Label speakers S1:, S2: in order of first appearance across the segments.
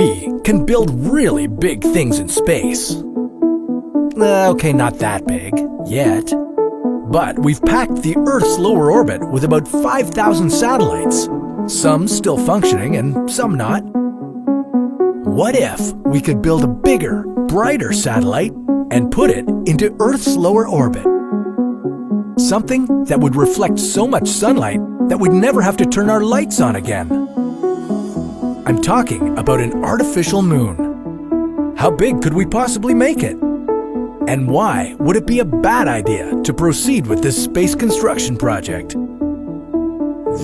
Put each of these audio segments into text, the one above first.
S1: We can build really big things in space. Okay, not that big, yet. But we've packed the Earth's lower orbit with about 5,000 satellites, some still functioning and some not. What if we could build a bigger, brighter satellite and put it into Earth's lower orbit? Something that would reflect so much sunlight that we'd never have to turn our lights on again. I'm talking about an artificial moon. How big could we possibly make it? And why would it be a bad idea to proceed with this space construction project?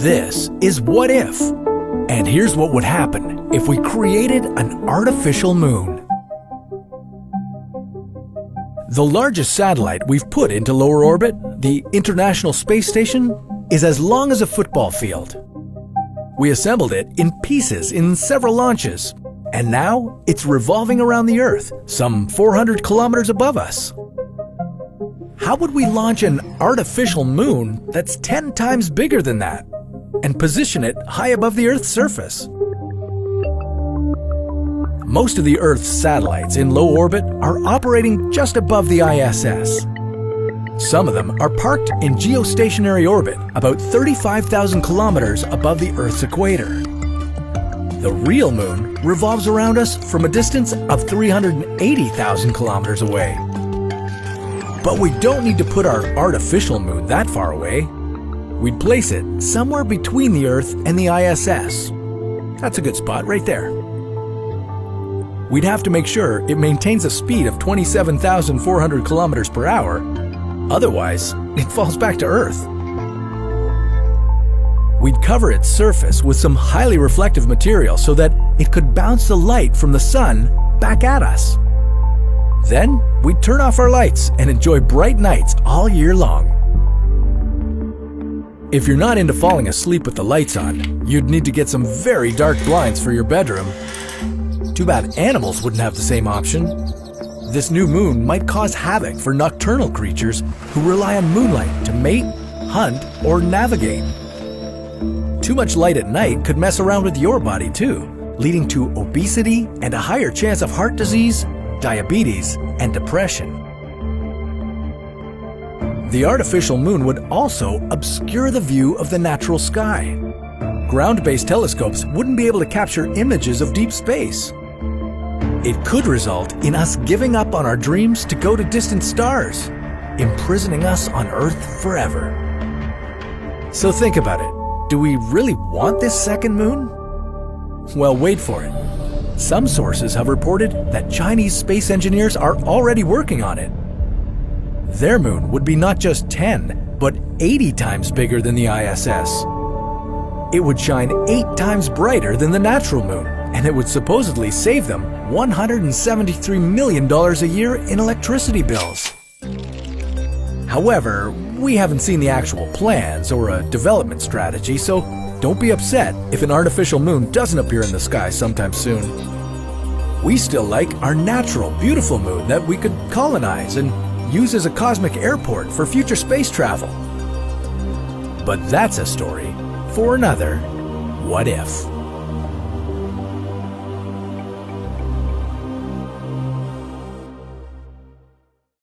S1: This is What If? And here's what would happen if we created an artificial moon. The largest satellite we've put into lower orbit, the International Space Station, is as long as a football field. We assembled it in pieces in several launches, and now it's revolving around the Earth, some 400 kilometers above us. How would we launch an artificial moon that's 10 times bigger than that and position it high above the Earth's surface? Most of the Earth's satellites in low orbit are operating just above the ISS. Some of them are parked in geostationary orbit about 35,000 kilometers above the Earth's equator. The real moon revolves around us from a distance of 380,000 kilometers away. But we don't need to put our artificial moon that far away. We'd place it somewhere between the Earth and the ISS. That's a good spot right there. We'd have to make sure it maintains a speed of 27,400 kilometers per hour. Otherwise, it falls back to Earth. We'd cover its surface with some highly reflective material so that it could bounce the light from the sun back at us. Then, we'd turn off our lights and enjoy bright nights all year long. If you're not into falling asleep with the lights on, you'd need to get some very dark blinds for your bedroom. Too bad animals wouldn't have the same option. This new moon might cause havoc for nocturnal creatures who rely on moonlight to mate, hunt, or navigate. Too much light at night could mess around with your body too, leading to obesity and a higher chance of heart disease, diabetes, and depression. The artificial moon would also obscure the view of the natural sky. Ground-based telescopes wouldn't be able to capture images of deep space. It could result in us giving up on our dreams to go to distant stars, imprisoning us on Earth forever. So think about it. Do we really want this second moon? Well, wait for it. Some sources have reported that Chinese space engineers are already working on it. Their moon would be not just 10, but 80 times bigger than the ISS. It would shine 8 times brighter than the natural moon, and it would supposedly save them $173 million a year in electricity bills. However, we haven't seen the actual plans or a development strategy, so don't be upset if an artificial moon doesn't appear in the sky sometime soon. We still like our natural, beautiful moon that we could colonize and use as a cosmic airport for future space travel. But that's a story for another What If.